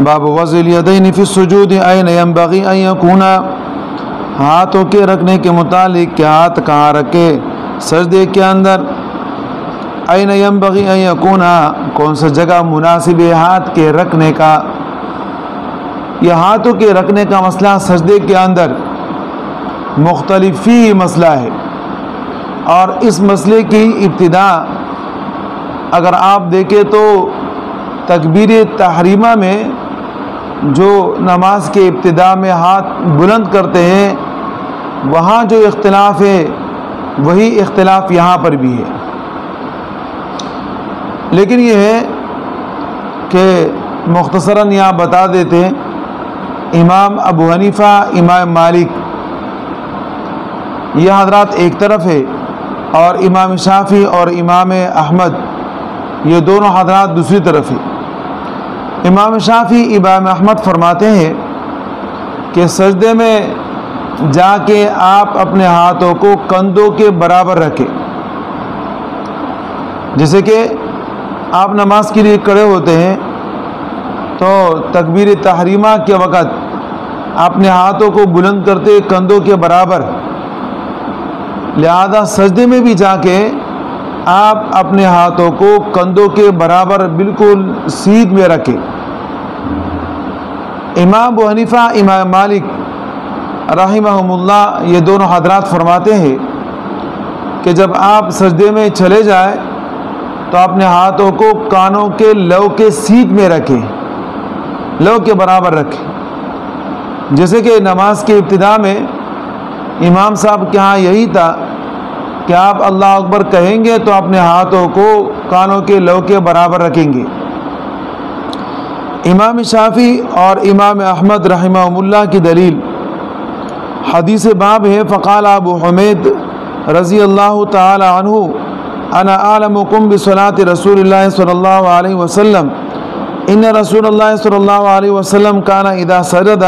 باب وضع الیدین فی السجود این ینبغی ان یکونا، ہاتھوں کے رکھنے کے متعلق کہ ہاتھ کہاں رکھے سجدے کے اندر. این ینبغی ان یکونا، کون سا جگہ مناسب ہے ہاتھ کے رکھنے کا. یہ ہاتھوں کے رکھنے کا مسئلہ سجدے کے اندر مختلفی مسئلہ ہے، اور اس مسئلے کی ابتدا اگر آپ دیکھیں تو تکبیر تحریمہ میں جو نماز کے ابتدا میں ہاتھ بلند کرتے ہیں وہاں جو اختلاف ہے وہی اختلاف یہاں پر بھی ہے. لیکن یہ ہے کہ مختصراً یہاں بتا دیتے ہیں، امام ابو حنیفہ، امام مالک، یہ حضرات ایک طرف ہے، اور امام شافعی اور امام احمد یہ دونوں حضرات دوسری طرف ہے. امام شافعی، امام احمد فرماتے ہیں کہ سجدے میں جا کے آپ اپنے ہاتھوں کو کندھوں کے برابر رکھیں. جیسے کہ آپ نماز کے لیے کھڑے ہوتے ہیں تو تکبیر تحریمہ کے وقت اپنے ہاتھوں کو بلند کرتے کندھوں کے برابر، لہذا سجدے میں بھی جا کے آپ اپنے ہاتھوں کو کندھوں کے برابر بالکل سیدھ میں رکھیں. امام ابو حنیفہ، امام مالک رحمہم اللہ یہ دونوں حضرات فرماتے ہیں کہ جب آپ سجدے میں چلے جائیں تو اپنے ہاتھوں کو کانوں کے لو کے سیدھ میں رکھیں، لو کے برابر رکھیں. جیسے کہ نماز کے ابتدا میں امام صاحب کے ہاں یہی تھا کہ آپ اللہ اکبر کہیں گے تو اپنے ہاتھوں کو کانوں کے لو کے برابر رکھیں گے. امام شافعی اور امام احمد رحمہم اللہ کی دلیل حدیث باب ہے، فقال ابو حمید رضی اللہ تعالی عنہ انا اعلمکم بصلاۃ رسول اللہ صلی اللہ علیہ وسلم ان رسول اللہ صلی اللہ علیہ وسلم کان اذا سجد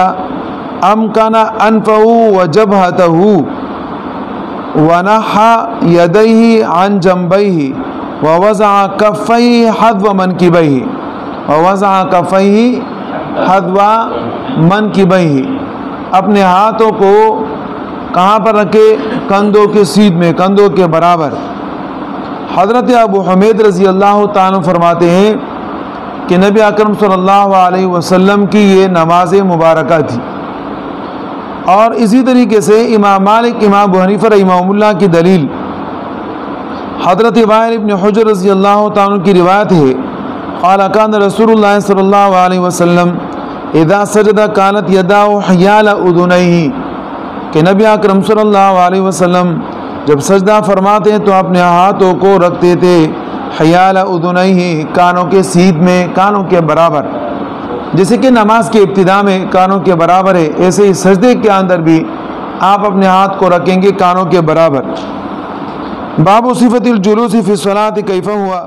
امکن انفہ وجبہتہ ونحى يديه عن جنبيه ووضع كفيه حذو منكبيه ووضع كفيه حذو منكبيه. اپنے ہاتھوں کو کہاں پر رکھے؟ کندھوں کے سیدھ میں، کندھوں کے برابر. حضرت ابو حمید رضی اللہ تعالیٰ فرماتے ہیں کہ نبی اکرم صلی اللہ علیہ وسلم کی یہ نماز مبارکہ تھی. اور اسی طریقے سے امام مالک، امام ابو حنیفہ رحمہم اللہ کی دلیل حضرت وائل ابن حجر رضی اللہ تعالیٰ کی روایت ہے، قال کان رسول اللہ صلی اللہ علیہ وسلم اذا سجد کانت یداه حیال اذنیہ، کہ نبی اکرم صلی اللہ علیہ وسلم جب سجدہ فرماتے ہیں تو اپنے ہاتھوں کو رکھتے تھے حیال اذنیہ، کانوں کے سیدھ میں، کانوں کے برابر. جیسے کہ نماز کے ابتدا میں کانوں کے برابر ہے، ایسے ہی سجدے کے اندر بھی آپ اپنے ہاتھ کو رکھیں گے کانوں کے برابر. باب صفت الجلوس فی الصلاۃ کیف ہوا.